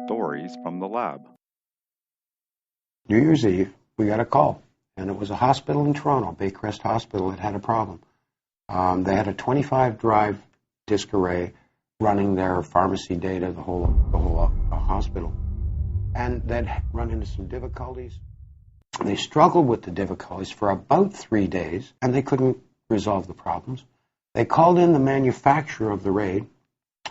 Stories from the lab. New Year's Eve, we got a call, and it was a hospital in Toronto, Baycrest Hospital, that had a problem. They had a 25-drive disk array running their pharmacy data, the whole hospital, and they'd run into some difficulties. They struggled with the difficulties for about 3 days, and they couldn't resolve the problems. They called in the manufacturer of the RAID,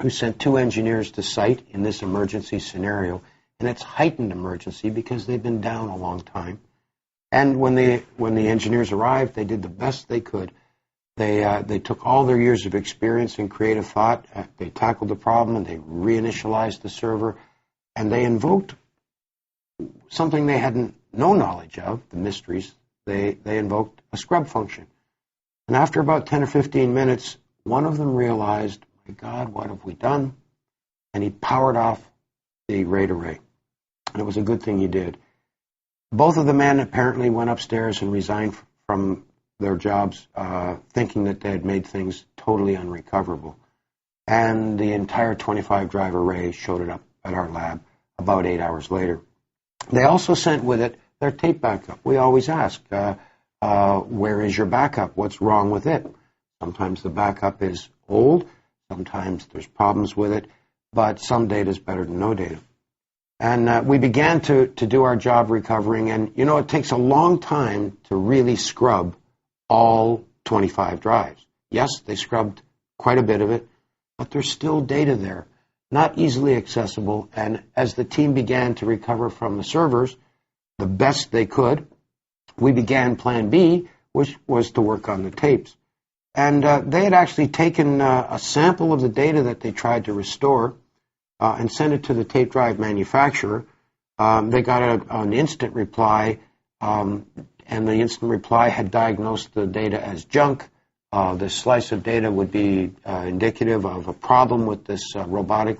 who sent 2 engineers to site in this emergency scenario, and it's heightened emergency because they've been down a long time. And when the engineers arrived, they did the best they could. They took all their years of experience and creative thought. They tackled the problem, and they reinitialized the server, and they invoked something they had no knowledge of, the mysteries. They invoked a scrub function. And after about 10 or 15 minutes, one of them realized, my God, what have we done? And he powered off the RAID array. And it was a good thing he did. Both of the men apparently went upstairs and resigned from their jobs, thinking that they had made things totally unrecoverable. And the entire 25-drive array showed up at our lab about 8 hours later. They also sent with it their tape backup. We always ask, where is your backup? What's wrong with it? Sometimes the backup is old. Sometimes there's problems with it. But some data is better than no data. And we began to do our job recovering. And, you know, it takes a long time to really scrub all 25 drives. Yes, they scrubbed quite a bit of it, but there's still data there, not easily accessible. And as the team began to recover from the servers the best they could, we began Plan B, which was to work on the tapes. And they had actually taken a sample of the data that they tried to restore and sent it to the tape drive manufacturer. They got an instant reply, and the instant reply had diagnosed the data as junk. This slice of data would be indicative of a problem with this robotic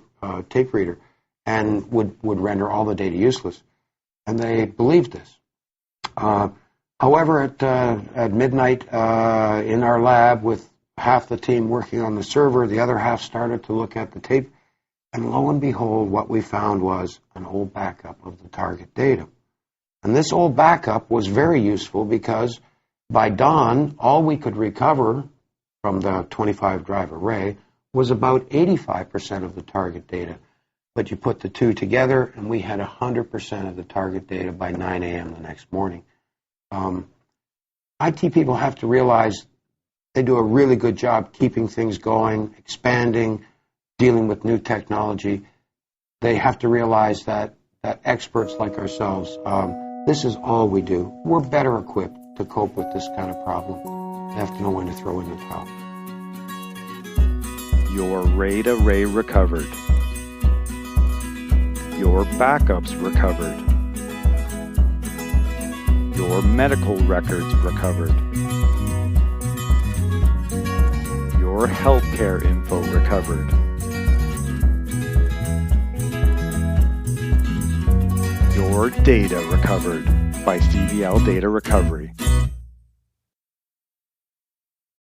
tape reader and would render all the data useless. And they believed this. However, at midnight in our lab, with half the team working on the server, the other half started to look at the tape. And lo and behold, what we found was an old backup of the target data. And this old backup was very useful because by dawn, all we could recover from the 25-drive array was about 85% of the target data. But you put the two together, and we had 100% of the target data by 9 a.m. the next morning. IT people have to realize they do a really good job keeping things going, expanding, dealing with new technology. They have to realize that experts like ourselves, this is all we do. We're better equipped to cope with this kind of problem. They have to know when to throw in the towel. Your RAID array recovered. Your backups recovered. Your medical records recovered. Your healthcare info recovered. Your data recovered by CVL Data Recovery.